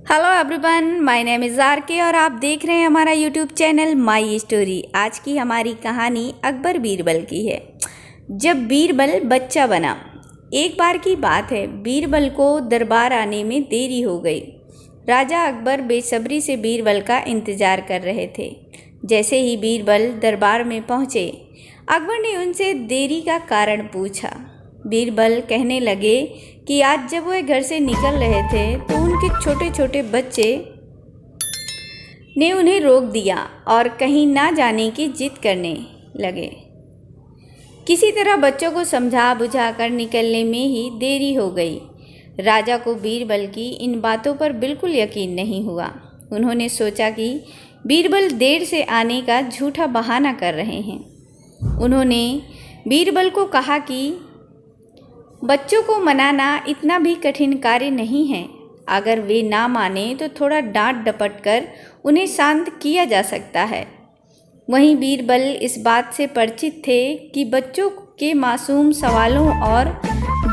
Hello everyone, my name is R K और आप देख रहे हैं हमारा यूट्यूब चैनल माई स्टोरी। आज की हमारी कहानी अकबर बीरबल की है। जब बीरबल बच्चा बना। एक बार की बात है, बीरबल को दरबार आने में देरी हो गई। राजा अकबर बेसब्री से बीरबल का इंतज़ार कर रहे थे। जैसे ही बीरबल दरबार में पहुँचे, अकबर ने उनसे देरी का कारण पूछा। बीरबल कहने लगे कि आज जब वह घर से निकल रहे थे तो उनके छोटे छोटे बच्चे ने उन्हें रोक दिया और कहीं ना जाने की जिद करने लगे। किसी तरह बच्चों को समझा बुझा कर निकलने में ही देरी हो गई। राजा को बीरबल की इन बातों पर बिल्कुल यकीन नहीं हुआ। उन्होंने सोचा कि बीरबल देर से आने का झूठा बहाना कर रहे हैं। उन्होंने बीरबल को कहा कि बच्चों को मनाना इतना भी कठिन कार्य नहीं है। अगर वे ना माने तो थोड़ा डांट डपट कर उन्हें शांत किया जा सकता है। वहीं बीरबल इस बात से परिचित थे कि बच्चों के मासूम सवालों और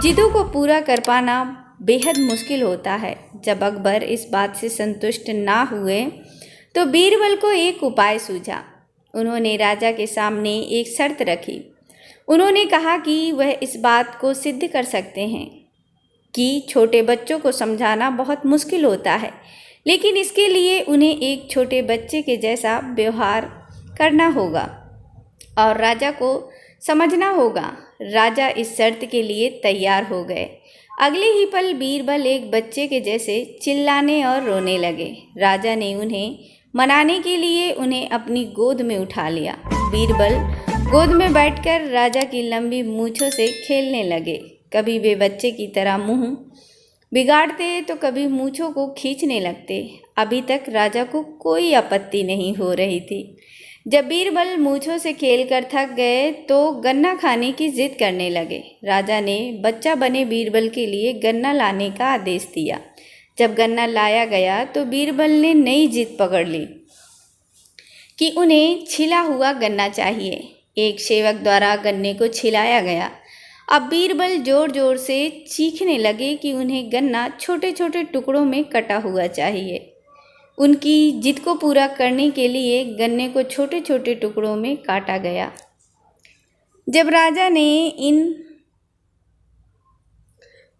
जिदों को पूरा कर पाना बेहद मुश्किल होता है। जब अकबर इस बात से संतुष्ट ना हुए तो बीरबल को एक उपाय सूझा। उन्होंने राजा के सामने एक शर्त रखी। उन्होंने कहा कि वह इस बात को सिद्ध कर सकते हैं कि छोटे बच्चों को समझाना बहुत मुश्किल होता है, लेकिन इसके लिए उन्हें एक छोटे बच्चे के जैसा व्यवहार करना होगा और राजा को समझना होगा। राजा इस शर्त के लिए तैयार हो गए। अगले ही पल बीरबल एक बच्चे के जैसे चिल्लाने और रोने लगे। राजा ने उन्हें मनाने के लिए उन्हें अपनी गोद में उठा लिया। बीरबल गोद में बैठकर राजा की लंबी मूंछों से खेलने लगे। कभी वे बच्चे की तरह मुंह बिगाड़ते तो कभी मूंछों को खींचने लगते। अभी तक राजा को कोई आपत्ति नहीं हो रही थी। जब बीरबल मूंछों से खेलकर थक गए तो गन्ना खाने की जिद करने लगे। राजा ने बच्चा बने बीरबल के लिए गन्ना लाने का आदेश दिया। जब गन्ना लाया गया तो बीरबल ने नई जिद पकड़ ली कि उन्हें छिला हुआ गन्ना चाहिए। एक सेवक द्वारा गन्ने को छिलाया गया। अब बीरबल जोर जोर से चीखने लगे कि उन्हें गन्ना छोटे छोटे टुकड़ों में कटा हुआ चाहिए। उनकी जिद को पूरा करने के लिए गन्ने को छोटे छोटे टुकड़ों में काटा गया। जब राजा ने इन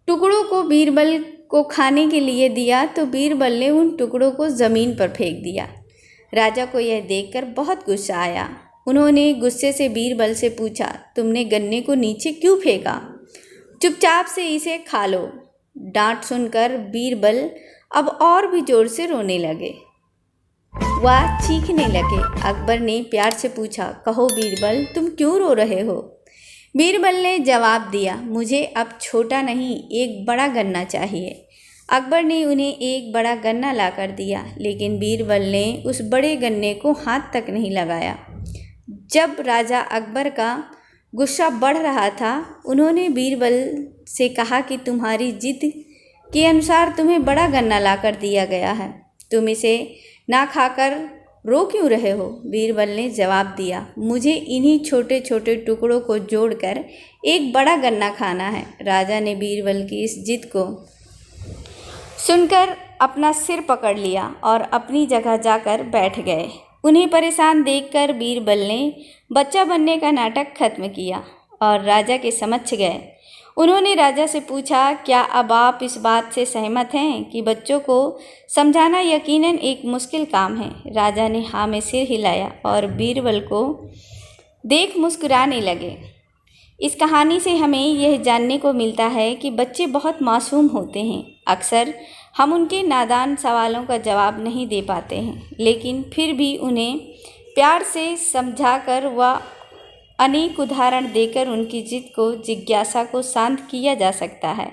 टुकड़ों को बीरबल को खाने के लिए दिया तो बीरबल ने उन टुकड़ों को ज़मीन पर फेंक दिया। राजा को यह देखकर बहुत गुस्सा आया। उन्होंने गुस्से से बीरबल से पूछा, तुमने गन्ने को नीचे क्यों फेंका? चुपचाप से इसे खा लो। डांट सुनकर बीरबल अब और भी जोर से रोने लगे। वह चीखने लगे। अकबर ने प्यार से पूछा, कहो बीरबल, तुम क्यों रो रहे हो? बीरबल ने जवाब दिया, मुझे अब छोटा नहीं, एक बड़ा गन्ना चाहिए। अकबर ने उन्हें एक बड़ा गन्ना लाकर दिया, लेकिन बीरबल ने उस बड़े गन्ने को हाथ तक नहीं लगाया। जब राजा अकबर का गुस्सा बढ़ रहा था, उन्होंने बीरबल से कहा कि तुम्हारी जिद के अनुसार तुम्हें बड़ा गन्ना लाकर दिया गया है, तुम इसे ना खाकर रो क्यों रहे हो? बीरबल ने जवाब दिया, मुझे इन्हीं छोटे छोटे टुकड़ों को जोड़कर एक बड़ा गन्ना खाना है। राजा ने बीरबल की इस जिद को सुनकर अपना सिर पकड़ लिया और अपनी जगह जाकर बैठ गए। उन्हें परेशान देखकर बीरबल ने बच्चा बनने का नाटक खत्म किया और राजा के समक्ष गए। उन्होंने राजा से पूछा, क्या अब आप इस बात से सहमत हैं कि बच्चों को समझाना यकीनन एक मुश्किल काम है? राजा ने हाँ में सिर हिलाया और बीरबल को देख मुस्कुराने लगे। इस कहानी से हमें यह जानने को मिलता है कि बच्चे बहुत मासूम होते हैं। अक्सर हम उनके नादान सवालों का जवाब नहीं दे पाते हैं, लेकिन फिर भी उन्हें प्यार से समझाकर व अनेक उदाहरण देकर उनकी जिद को जिज्ञासा को शांत किया जा सकता है।